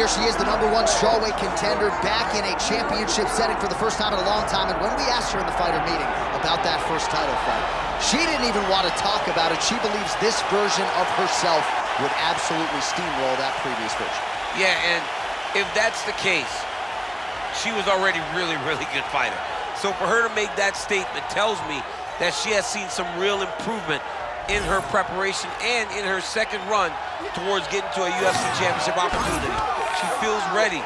here she is, the #1 strawweight contender, back in a championship setting for the first time in a long time. And when we asked her in the fighter meeting about that first title fight, she didn't even want to talk about it. She believes this version of herself would absolutely steamroll that previous version. Yeah, and if that's the case, she was already really good fighter. So for her to make that statement tells me that she has seen some real improvement in her preparation and in her second run towards getting to a UFC championship opportunity. She feels ready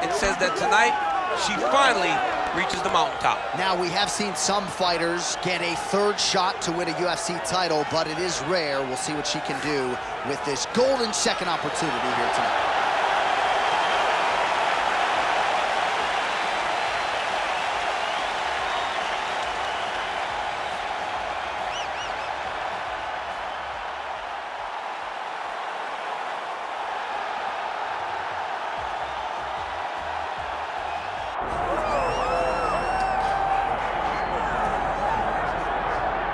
and says that tonight she finally reaches the mountaintop. Now, we have seen some fighters get a third shot to win a UFC title, but it is rare. We'll see what she can do with this golden second opportunity here tonight.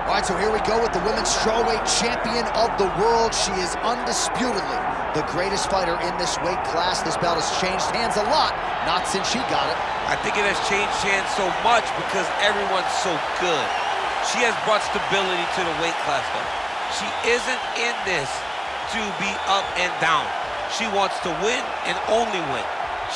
All right, so here we go with the women's strawweight champion of the world. She is undisputedly the greatest fighter in this weight class. This belt has changed hands a lot, not since she got it. I think it has changed hands so much because everyone's so good. She has brought stability to the weight class, though. She isn't in this to be up and down. She wants to win and only win.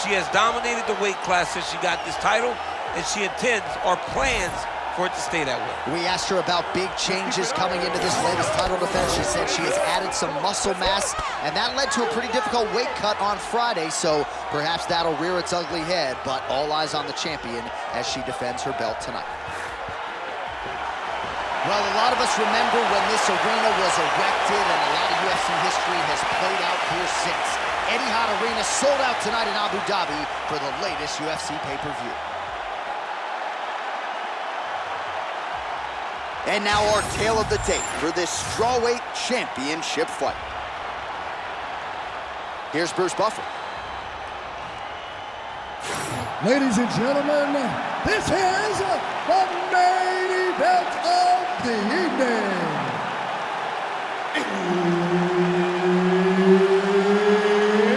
She has dominated the weight class since she got this title, and she intends or plans for it to stay that way. We asked her about big changes coming into this latest title defense. She said she has added some muscle mass, and that led to a pretty difficult weight cut on Friday, so perhaps that'll rear its ugly head, but all eyes on the champion as she defends her belt tonight. Well, a lot of us remember when this arena was erected, and a lot of UFC history has played out here since. Etihad Arena sold out tonight in Abu Dhabi for the latest UFC pay-per-view. And now our tale of the tape for this strawweight championship fight. Here's Bruce Buffer. Ladies and gentlemen, this is the main event of the evening.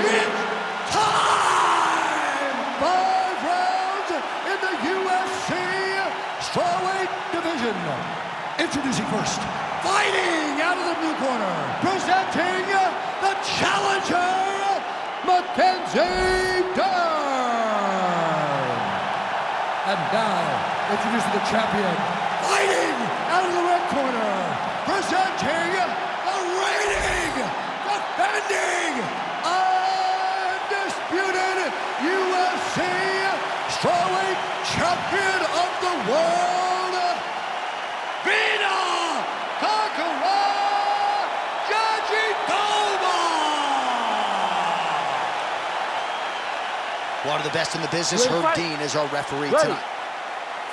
It's time! 5 rounds in the UFC strawweight division. Introducing first, fighting out of the blue corner, presenting the challenger, Mackenzie Dern. And now, introducing the champion, fighting out of the red corner, presenting the reigning, defending, undisputed UFC strawweight champion of the world, Virna! Jandiroba! One of the best in the business, Herb Dean, is our referee tonight.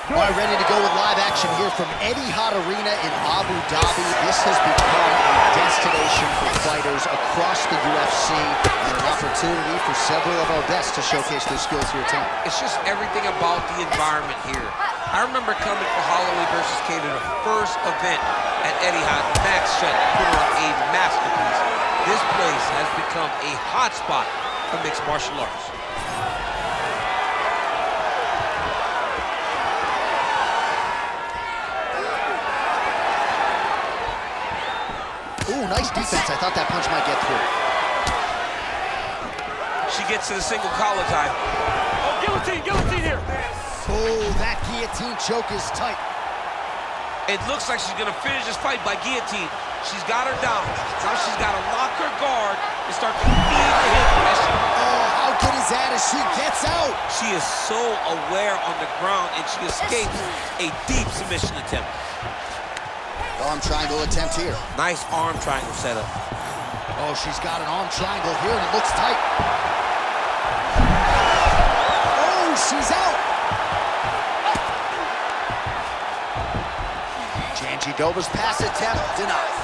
All right, ready to go with live action here from Etihad Arena in Abu Dhabi. This has become a destination for fighters across the UFC and an opportunity for several of our best to showcase their skills here tonight. It's just everything about the environment here. I remember coming for Holloway versus Cater, the first event at Etihad. Max Shutt put on a masterpiece. This place has become a hotspot for mixed martial arts. Ooh, nice defense. I thought that punch might get through. She gets to the single collar tie. Oh, guillotine here. Oh, that guillotine choke is tight. It looks like she's gonna finish this fight by guillotine. She's got her down. Now she's gotta lock her guard and start to feed the hip pressure. Oh, how good is that as she gets out? She is so aware on the ground and she escapes a deep submission attempt. Arm triangle attempt here. Nice arm triangle setup. Oh, she's got an arm triangle here and it looks tight. Oh, she's out. Jandiroba's pass attempt denied.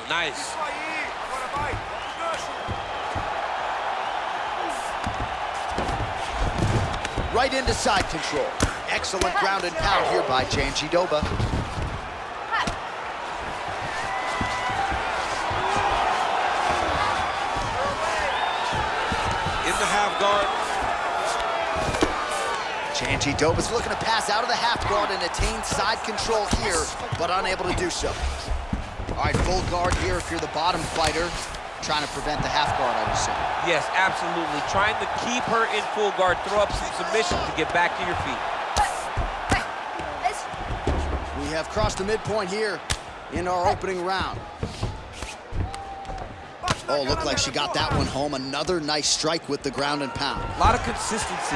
Nice. Right into side control. Excellent ground and pound here by Jandiroba. off guard. Jandiroba's looking to pass out of the half guard and attain side control here, but unable to do so. All right, full guard here if you're the bottom fighter, trying to prevent the half guard, I would say. Yes, absolutely. Trying to keep her in full guard, throw up some submission to get back to your feet. We have crossed the midpoint here in our opening round. Oh, looked like she got that one home. Another nice strike with the ground and pound. A lot of consistency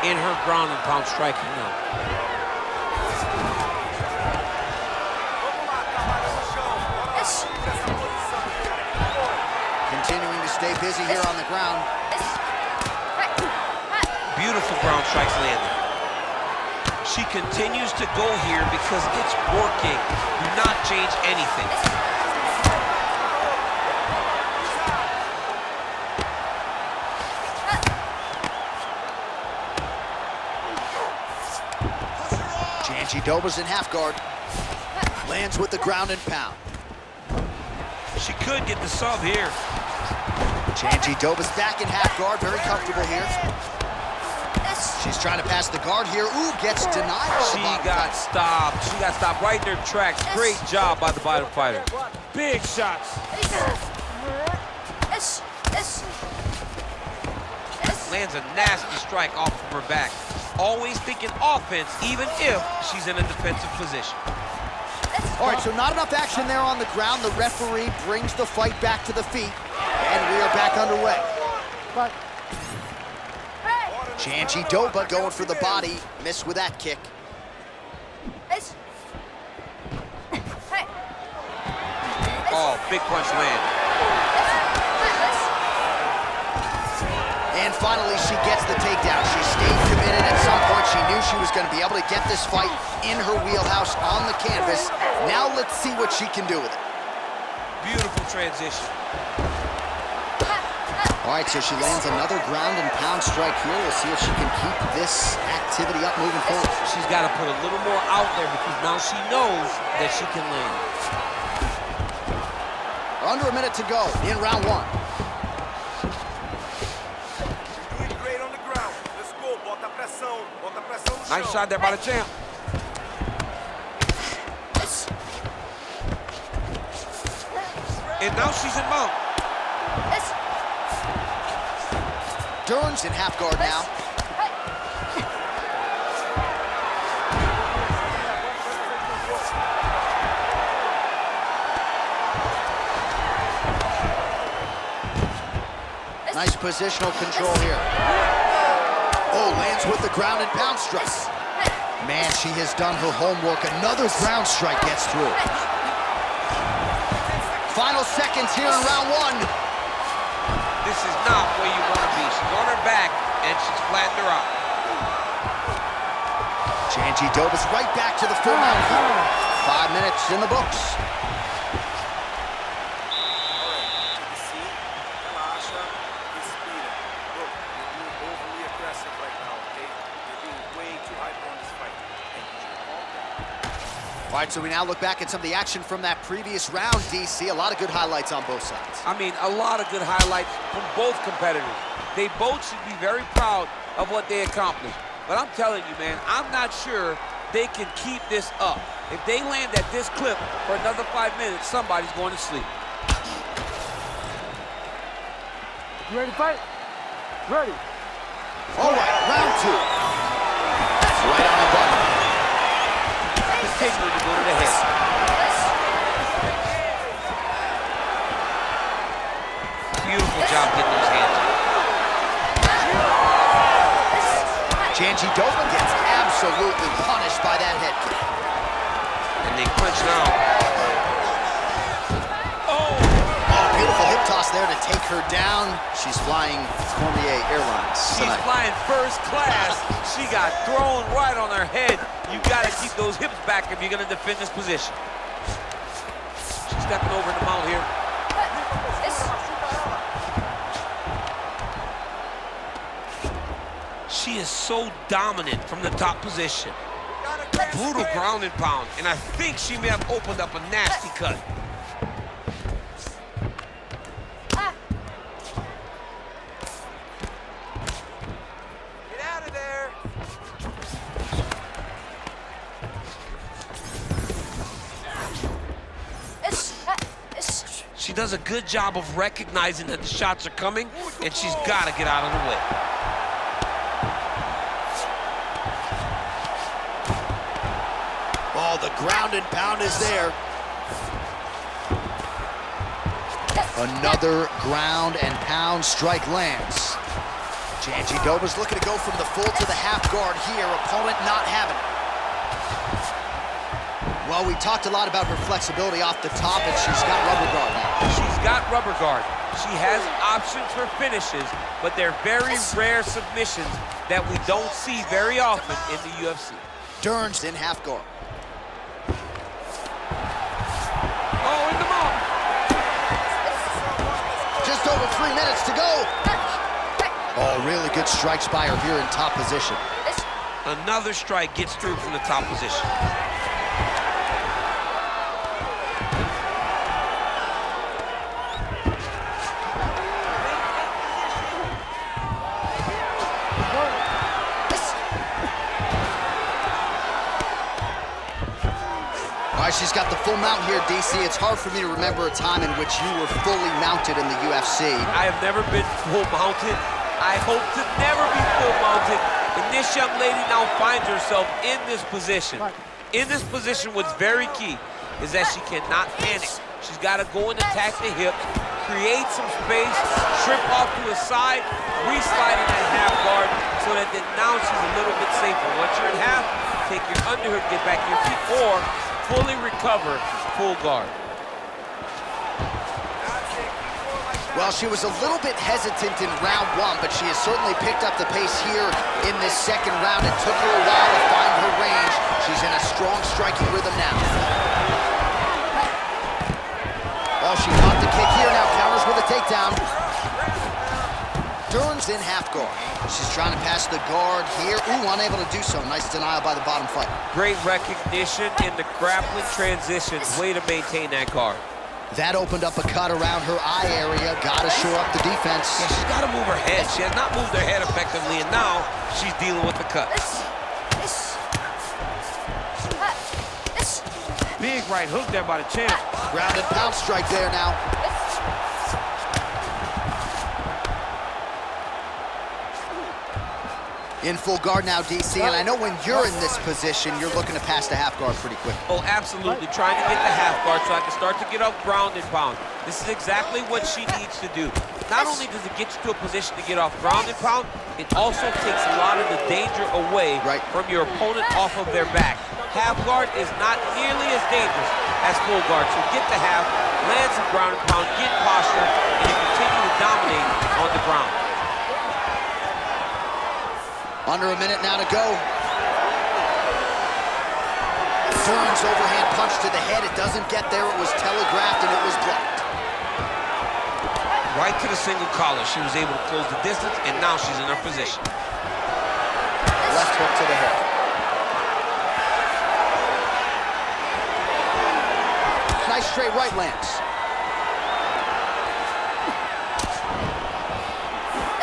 in her ground and pound striking now. Continuing to stay busy here on the ground. Beautiful ground strikes landed. She continues to go here because it's working. Do not change anything. Jandiroba's in half guard. Lands with the ground and pound. She could get the sub here. Jandiroba's back in half guard, very comfortable here. She's trying to pass the guard here. Ooh, gets denied. She got stopped. She got stopped right in her tracks. Great job by the bottom fighter. Big shots. Lands a nasty strike off of her back. Always thinking offense, even if she's in a defensive position. All right, so not enough action there on the ground. The referee brings the fight back to the feet, and we are back underway. Jandiroba going for the body, missed with that kick. Oh, big punch land. And finally, she gets the takedown. She stayed committed. At some point, she knew she was going to be able to get this fight in her wheelhouse on the canvas. Now let's see what she can do with it. Beautiful transition. All right, so she lands another ground and pound strike here. We'll see if she can keep this activity up moving forward. She's got to put a little more out there because now she knows that she can land. Under a minute to go in round one. Nice shot there by the champ. And now she's in mount. Dern's in half guard now. Nice positional control here. Oh, lands with the ground and pound strike. Man, she has done her homework. Another ground strike gets through. Final seconds here in round one. This is not where you want to be. She's on her back, and she's flattened her out. Jandiroba's right back to the full mount here. 5 minutes in the books. All right, so we now look back at some of the action from that previous round, DC. A lot of good highlights on both sides. I mean, a lot of good highlights from both competitors. They both should be very proud of what they accomplished. But I'm telling you, man, I'm not sure they can keep this up. If they land at this clip for another 5 minutes, somebody's going to sleep. You ready to fight? Ready. All right, round two. Right on the button. Continuing to go to the head. Beautiful job getting those hands. Jandiroba gets absolutely punished by that head kick. And they clinch now. Oh, beautiful hip toss there to take her down. She's flying Cormier Airlines tonight. She's flying first class. She got thrown right on her head. You got to keep those hips back if you're going to defend this position. She's stepping over the mount here. She is so dominant from the top position. Brutal ground and pound. And I think she may have opened up a nasty cut. She does a good job of recognizing that the shots are coming, and she's got to get out of the way. Oh, the ground and pound is there. Another ground and pound strike lands. Jandiroba's looking to go from the full to the half guard here. Opponent not having it. Well, we talked a lot about her flexibility off the top, and she's got rubber guard now. She's got rubber guard. She has options for finishes, but they're very rare submissions that we don't see very often in the UFC. Dern's in half guard. Oh, in the mouth. Just over 3 minutes to go. Oh, really good strikes by her here in top position. Another strike gets through from the top position. All right, she's got the full mount here, DC. It's hard for me to remember a time in which you were fully mounted in the UFC. I have never been full mounted. I hope to never be full mounted. And this young lady now finds herself in this position. In this position, what's very key is that she cannot panic. She's got to go and attack the hips, create some space, trip off to the side, re-slide in that half guard so that then now she's a little bit safer. Once you're in half, take your underhook, get back to your feet, or fully recover, full guard. Well, she was a little bit hesitant in round one, but she has certainly picked up the pace here in this second round. It took her a while to find her range. She's in a strong striking rhythm now. Oh, she caught the kick here, now counters with a takedown. Dern's in half guard. She's trying to pass the guard here. Ooh, unable to do so. Nice denial by the bottom fighter. Great recognition in the grappling transition. Way to maintain that guard. That opened up a cut around her eye area. Gotta shore up the defense. Yeah, she's got to move her head. She has not moved her head effectively, and now she's dealing with the cut. Big right hook there by the champ. Ground and pound strike there now. In full guard now, DC, and I know when you're in this position, you're looking to pass the half guard pretty quick. Oh, absolutely. Trying to get the half guard so I can start to get up ground and pound. This is exactly what she needs to do. Not only does it get you to a position to get off ground and pound, it also takes a lot of the danger away from your opponent off of their back. Half guard is not nearly as dangerous as full guard. So get the half, land some ground and pound, get posture, and you continue to dominate on the ground. Under a minute now to go. Dern's overhand punch to the head. It doesn't get there. It was telegraphed and it was blocked. Right to the single collar. She was able to close the distance, and now she's in her position. Left hook to the head. Nice straight right lands.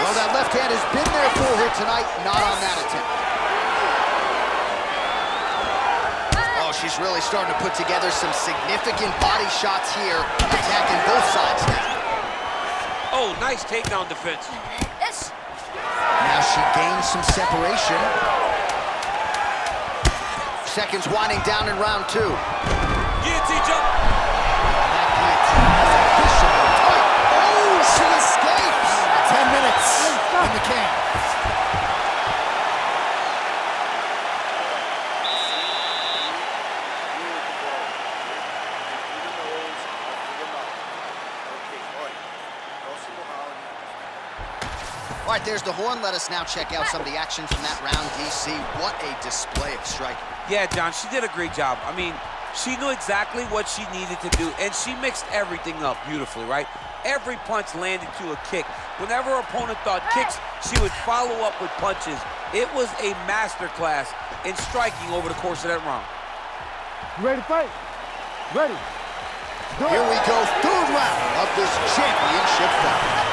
Well, that left hand has been there for her tonight, not on that attempt. Oh, she's really starting to put together some significant body shots here, attacking both sides now. Oh, nice takedown defense. Now she gains some separation. Seconds winding down in round two. Guillotine jump. That guillotine is officially tight. Oh, she escapes. 10 minutes in the can. All right, there's the horn. Let us now check out some of the action from that round, DC. What a display of striking. Yeah, John, she did a great job. I mean, she knew exactly what she needed to do, and she mixed everything up beautifully, right? Every punch landed to a kick. Whenever her opponent thought kicks, she would follow up with punches. It was a masterclass in striking over the course of that round. You ready to fight? Ready. Here we go, third round of this championship fight.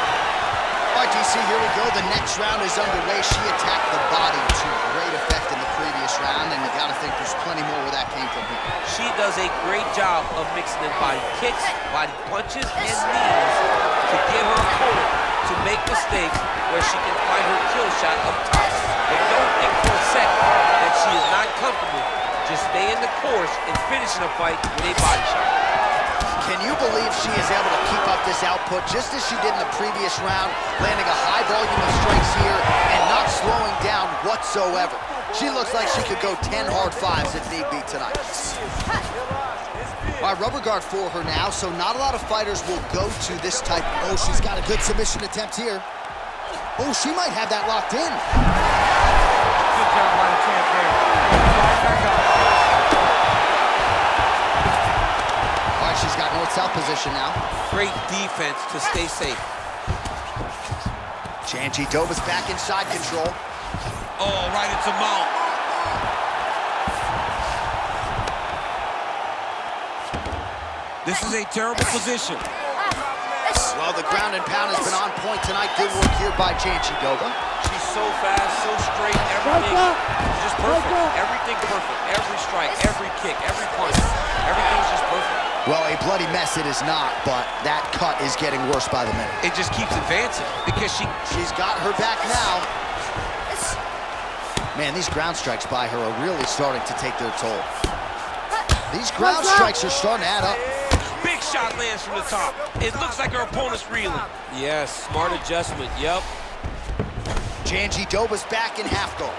All right, DC, here we go. The next round is underway. She attacked the body to great effect in the previous round, and you got to think there's plenty more where that came from here. She does a great job of mixing in body kicks, body punches, and knees to get her opponent to make mistakes where she can find her kill shot up top. But don't think for a second that she is not comfortable. Just stay in the course and finishing a fight with a body shot. Can you believe she is able to keep up this output just as she did in the previous round, landing a high volume of strikes here and not slowing down whatsoever? She looks like she could go 10 hard fives if need be tonight. All right, rubber guard for her now, so not a lot of fighters will go to this type. Oh, she's got a good submission attempt here. Oh, she might have that locked in. Good job by the champ there. Back up. All right, she's got north-south position now. Great defense to stay safe. Jandiroba's back inside control. Oh, right into mount. This is a terrible position. Well, the ground and pound has been on point tonight. Good work here by Jandiroba. She's so fast, so straight, everything just perfect. Everything perfect. Every strike, every kick, every punch. Everything's just perfect. Well, a bloody mess it is not, but that cut is getting worse by the minute. It just keeps advancing because She's got her back now. Man, these ground strikes by her are really starting to take their toll. These ground strikes are starting to add up. big shot lands from the top. It looks like her opponent's reeling. Yes, smart adjustment, yep. Jandiroba's back in half guard.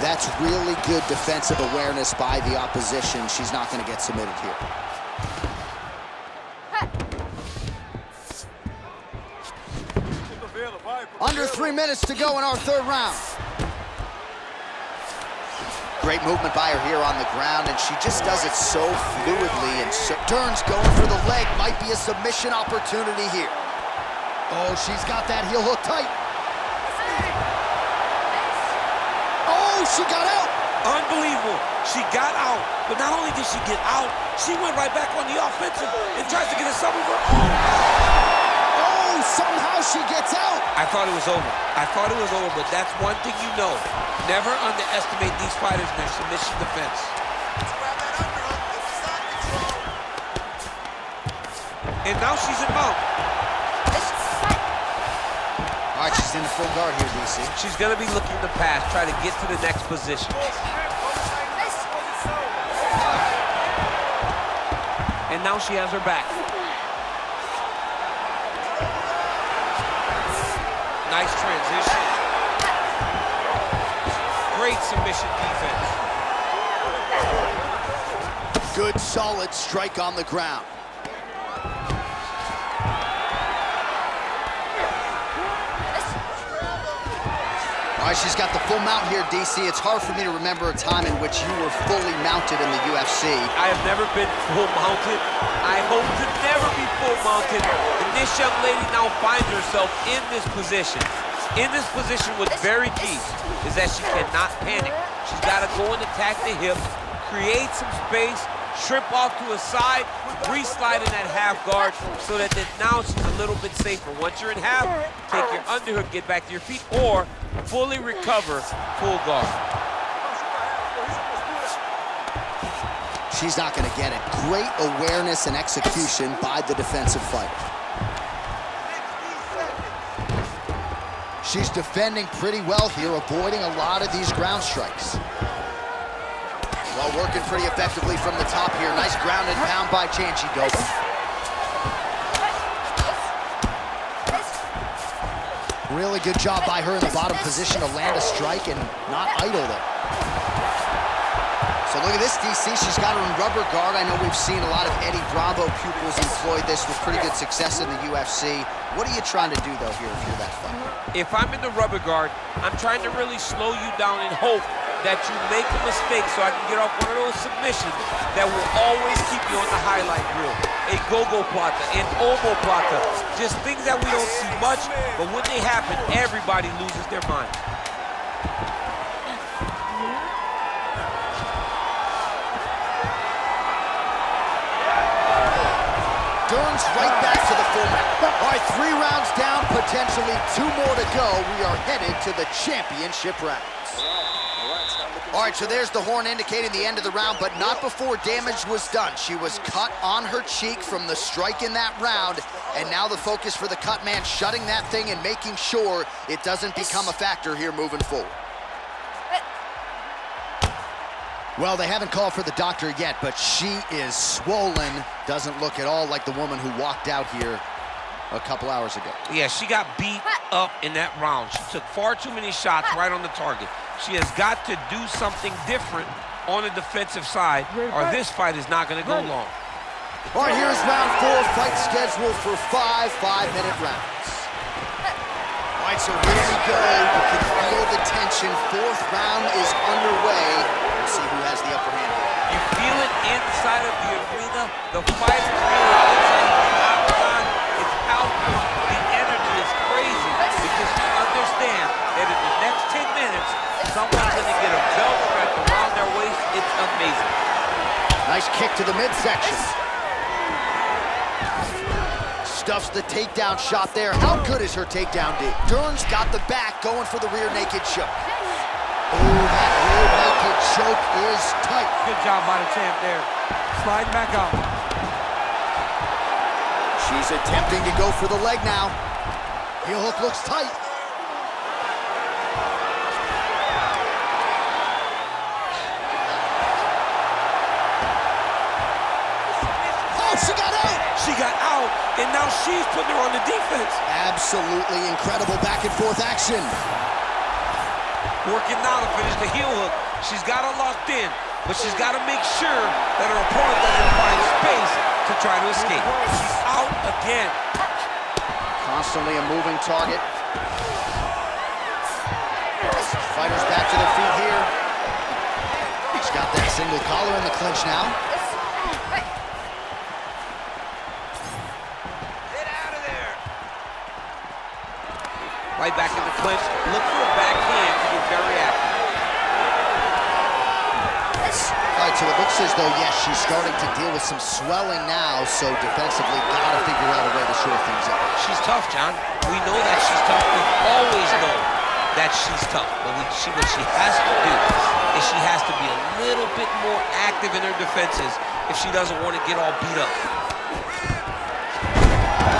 That's really good defensive awareness by the opposition. She's not going to get submitted here. Under 3 minutes to go in our third round. Great movement by her here on the ground, and she just does it so fluidly. And so Dern's going for the leg. Might be a submission opportunity here. Oh, she's got that heel hook tight. Oh, she got out. Unbelievable. She got out, but not only did she get out, she went right back on the offensive and tries to get a subwoofer. Oh, somehow she gets out. I thought it was over. I thought it was over, but that's one thing you know. Never underestimate these fighters in their submission defense. And now she's in mount. All right, she's in the full guard here, DC. She's going to be looking to pass, try to get to the next position. And now she has her back. Nice transition. Great submission defense. Good, solid strike on the ground. All right, she's got the full mount here, DC. It's hard for me to remember a time in which you were fully mounted in the UFC. I have never been full mounted. I hope to never be full mounted. And this young lady now finds herself in this position. In this position, what's very key is that she cannot panic. She's got to go and attack the hip, create some space, shrimp off to a side, re-slide in that half guard so that then now she's a little bit safer. Once you're in half, take your underhook, get back to your feet, or fully recover, full guard. She's not going to get it. Great awareness and execution by the defensive fighter. She's defending pretty well here, avoiding a lot of these ground strikes. Well, working pretty effectively from the top here. Nice ground and pound by Jandiroba. Really good job by her in the bottom position to land a strike and not idle there. So look at this, DC. She's got her in rubber guard. I know we've seen a lot of Eddie Bravo pupils employ this with pretty good success in the UFC. What are you trying to do, though, here if you're that fighter? If I'm in the rubber guard, I'm trying to really slow you down and hope that you make a mistake so I can get off one of those submissions that will always keep you on the highlight reel. A go-go plata, an omo plata, just things that we don't see much, but when they happen, everybody loses their mind. Dern's right back to the full mount. All right, 3 rounds down, potentially 2 more to go. We are headed to the championship rounds. All right, All right, so there's the horn indicating the end of the round, but not before damage was done. She was cut on her cheek from the strike in that round, and now the focus for the cut man, shutting that thing and making sure it doesn't become a factor here moving forward. Well, they haven't called for the doctor yet, but she is swollen. Doesn't look at all like the woman who walked out here a couple hours ago. Yeah, she got beat up in that round. She took far too many shots right on the target. She has got to do something different on the defensive side, or this fight is not going to go long. All right, here's round 4, fight scheduled for 5 5-minute rounds. All right, so here we go. You can feel the tension. 4th round is underway. We'll see who has the upper hand here. You feel it inside of the arena. The fighters feel it inside of the octagon. It's palpable. The energy is crazy because you understand that in the next 10 minutes, someone's going to get a belt wrapped around their waist. It's amazing. Nice kick to the midsection. Stuffs the takedown shot there. How good is her takedown, D? Dern's got the back, going for the rear naked choke. Oh, that rear naked choke is tight. Good job by the champ there. Sliding back up. She's attempting to go for the leg now. Heel hook looks tight. Oh, she got out! She got out, and now she's putting her on the defense. Absolutely incredible back and forth action. Working now to finish the heel hook. She's got her locked in, but she's got to make sure that her opponent doesn't find space to try to escape. She's out again. Constantly a moving target. Fighters back to their feet here. She's got that single collar in the clinch now. Right back in the clinch. Look for a backhand to get very active. All right, so it looks as though, yes, she's starting to deal with some swelling now, so defensively gotta figure out a way to shore things up. She's tough, John. We know that she's tough. We've always known that she's tough. But what she has to do is she has to be a little bit more active in her defenses if she doesn't want to get all beat up.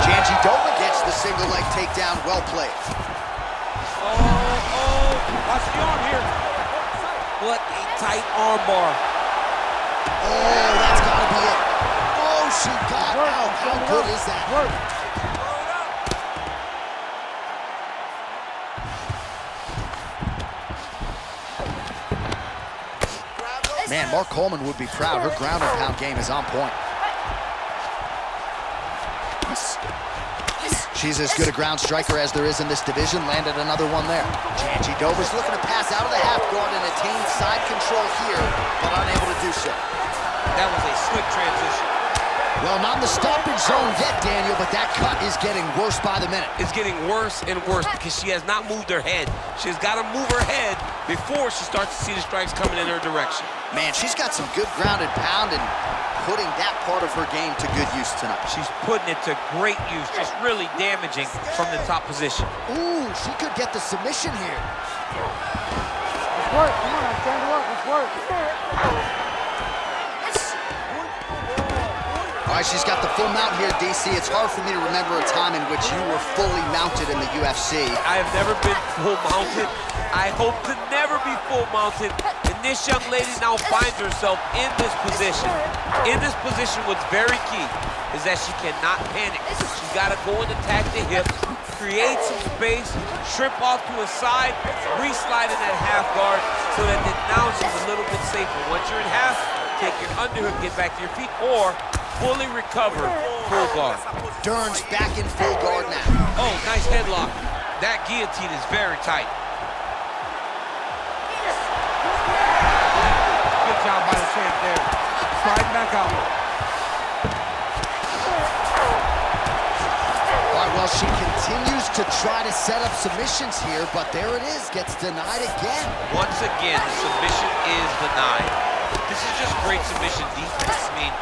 Jandiroba gets the single leg takedown, well played. Watch the arm here. What a tight arm bar. Oh, that's gotta be it. Oh, she got out. How good is that? Man, Mark Coleman would be proud. Her ground and pound game is on point. She's as good a ground striker as there is in this division. Landed another one there. Jandiroba's looking to pass out of the half guard and attain side control here, but unable to do so. That was a slick transition. Well, not in the stoppage zone yet, Daniel, but that cut is getting worse by the minute. It's getting worse and worse because she has not moved her head. She's got to move her head before she starts to see the strikes coming in her direction. Man, she's got some good ground and pound and putting that part of her game to good use tonight. She's putting it to great use, just really damaging from the top position. Ooh, she could get the submission here. Let's work. Come on, stand her up. Let's work. All right, she's got the full mount here, DC. It's hard for me to remember a time in which you were fully mounted in the UFC. I have never been full mounted. I hope to never be full mounted. And this young lady now finds herself in this position. In this position, what's very key is that she cannot panic. She's got to go and attack the hips, create some space, shrimp off to a side, re-slide in that half guard so that now she's a little bit safer. Once you're in half, take your underhook, get back to your feet, or fully recover full guard. Dern's back in full guard now. Oh, nice headlock. That guillotine is very tight. Good job by the champ there. Sliding back out. All right, well, she continues to try to set up submissions here, but there it is, gets denied again. Once again, the submission is denied. This is just great submission defense. I mean,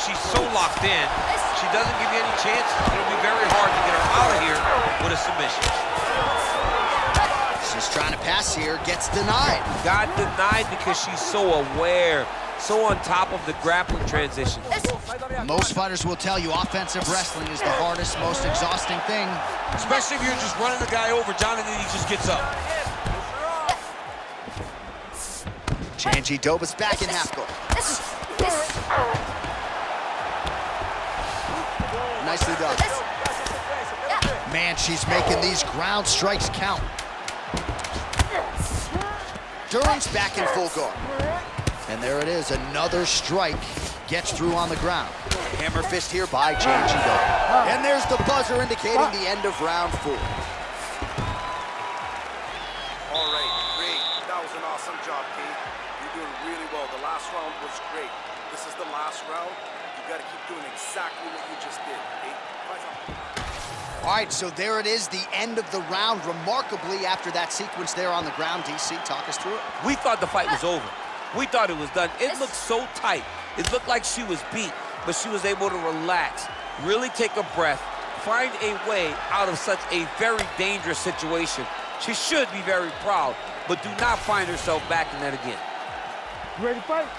she's so locked in, she doesn't give you any chance. It'll be very hard to get her out of here with a submission. She's trying to pass Davis here gets denied. Got denied because she's so aware, so on top of the grappling transition. Most fighters will tell you offensive wrestling is the hardest, most exhausting thing. Especially if you're just running the guy over, John, and then he just gets up. Jandiroba's back in half guard. Nicely done. Man, she's making these ground strikes count. Dern's back in full guard. And there it is, another strike gets through on the ground. Hammer fist here by Jandiroba. And there's the buzzer indicating the end of round 4. All right, great. That was an awesome job, Kate. You're doing really well. The last round was great. This is the last round. You got to keep doing exactly what you just did, Kate. All right, so there it is, the end of the round. Remarkably, after that sequence there on the ground, DC, talk us through it. We thought the fight was over. We thought it was done. It looked so tight. It looked like she was beat, but she was able to relax, really take a breath, find a way out of such a very dangerous situation. She should be very proud, but do not find herself back in that again. You ready to fight?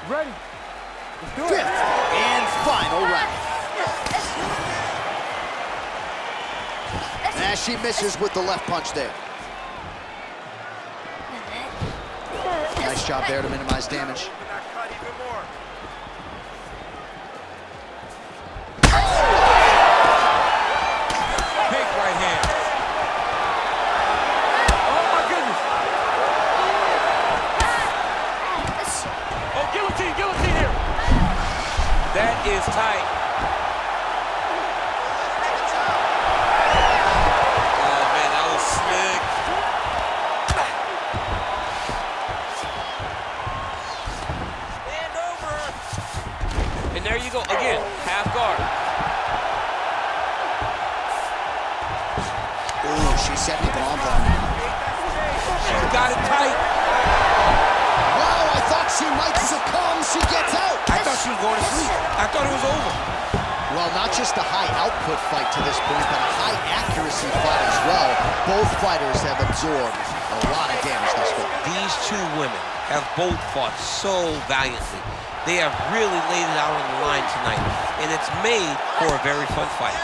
Ready. Let's do it. 5th and final round. As she misses with the left punch there. Nice job there to minimize damage. Open that cut even more. Big right hand. Oh, my goodness. Oh, guillotine here. That is tight. Oh, man, that was slick. Stand over. And there you go, again, half guard. Ooh, she's setting the bomb on. She's got it tight. Wow, I thought she might succumb. She gets out. I thought she was going to sleep. I thought it was over. Well, not just a high output fight to this point, but a high accuracy fight as well. Both fighters have absorbed a lot of damage thus far. These two women have both fought so valiantly. They have really laid it out on the line tonight, and it's made for a very fun fight.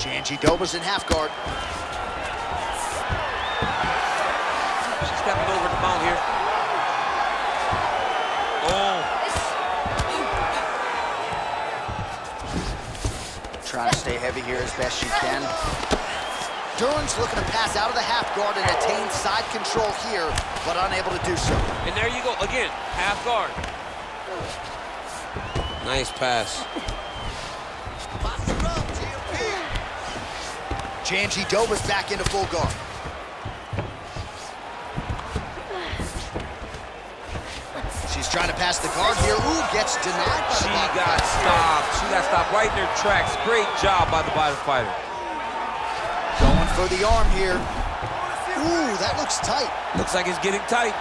Jandiroba's in half guard. She's stepping over the mount here. Oh. Trying to stay heavy here as best she can. Dern's looking to pass out of the half guard and attain side control here, but unable to do so. And there you go, again, half guard. Nice pass. Jandiroba's back into full guard. She's trying to pass the guard here. Ooh, gets denied. She got stopped. She got stopped right in her tracks. Great job by the bottom fighter. Going for the arm here. Ooh, that looks tight. Looks like it's getting tight.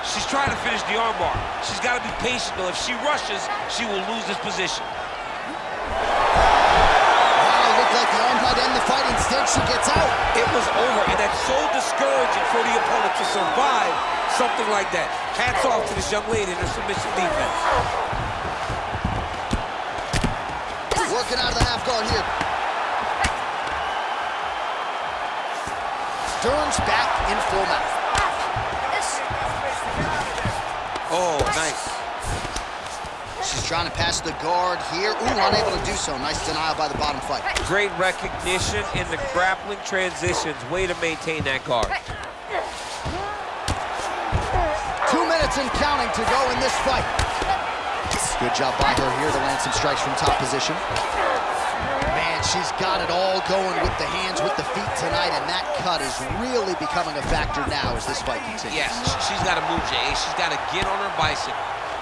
She's trying to finish the armbar. She's got to be patient, though. If she rushes, she will lose this position. Wow, looked like the arm might end the fight. Instead, she gets out. It was over, and that's so discouraging for the opponent to survive something like that. Hats off to this young lady and her submission defense. Working out of the half guard here. Dern's back in full mount. Oh, nice. She's trying to pass the guard here. Ooh, unable to do so. Nice denial by the bottom fighter. Great recognition in the grappling transitions. Way to maintain that guard. 2 minutes and counting to go in this fight. Good job by her here to land some strikes from top position. Man, she's got it all going with the hands, with the feet tonight, and that cut is really becoming a factor now as this fight continues. Yes, she's got to move, Jay. She's got to get on her bicycle.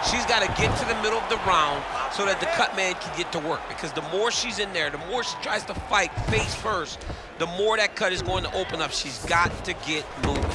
She's got to get to the middle of the round so that the cut man can get to work. Because the more she's in there, the more she tries to fight face first, the more that cut is going to open up. She's got to get moving.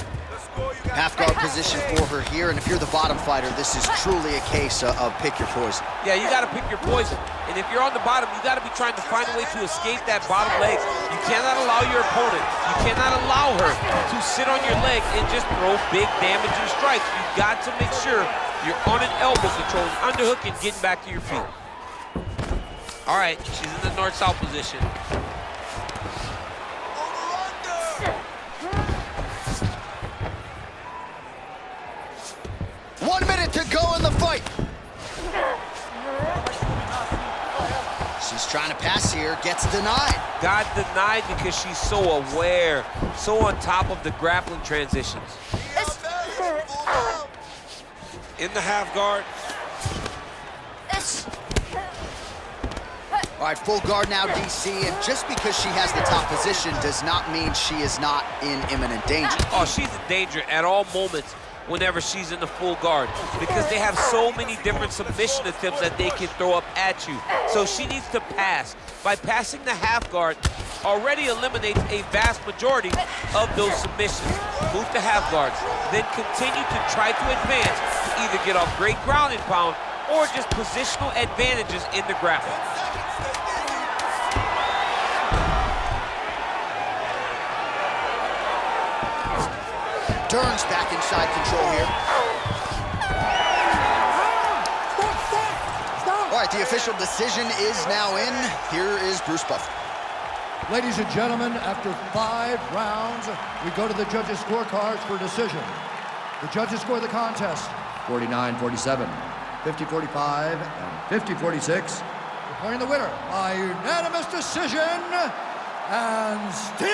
Half guard position for her here, and if you're the bottom fighter, this is truly a case of pick your poison. Yeah, you got to pick your poison. And if you're on the bottom, you got to be trying to find a way to escape that bottom leg. You cannot allow your opponent, you cannot allow her to sit on your leg and just throw big damaging strikes. You got to make sure you're on an elbow control, underhook, and getting back to your feet. All right, she's in the north-south position. 1 minute to go in the fight. She's trying to pass here, gets denied. Got denied because she's so aware, so on top of the grappling transitions. In the half guard. All right, full guard now, DC, and just because she has the top position does not mean she is not in imminent danger. Oh, she's in danger at all moments whenever she's in the full guard because they have so many different submission attempts that they can throw up at you. So she needs to pass. By passing the half guard, already eliminates a vast majority of those submissions. Move to half guards, then continue to try to advance to either get off great ground and pound or just positional advantages in the grappling. Dern's back inside control here. All right, the official decision is now in. Here is Bruce Buffer. Ladies and gentlemen, after 5 rounds, we go to the judges' scorecards for decision. The judges score the contest 49-47, 50-45, and 50-46. Declaring the winner by unanimous decision, and still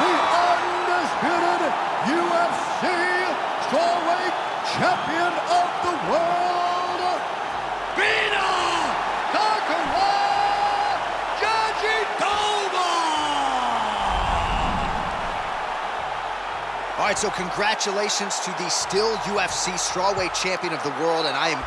the undisputed UFC strawweight champion of the world, Virna Jandiroba! All right, so congratulations to the still UFC strawweight champion of the world, and I am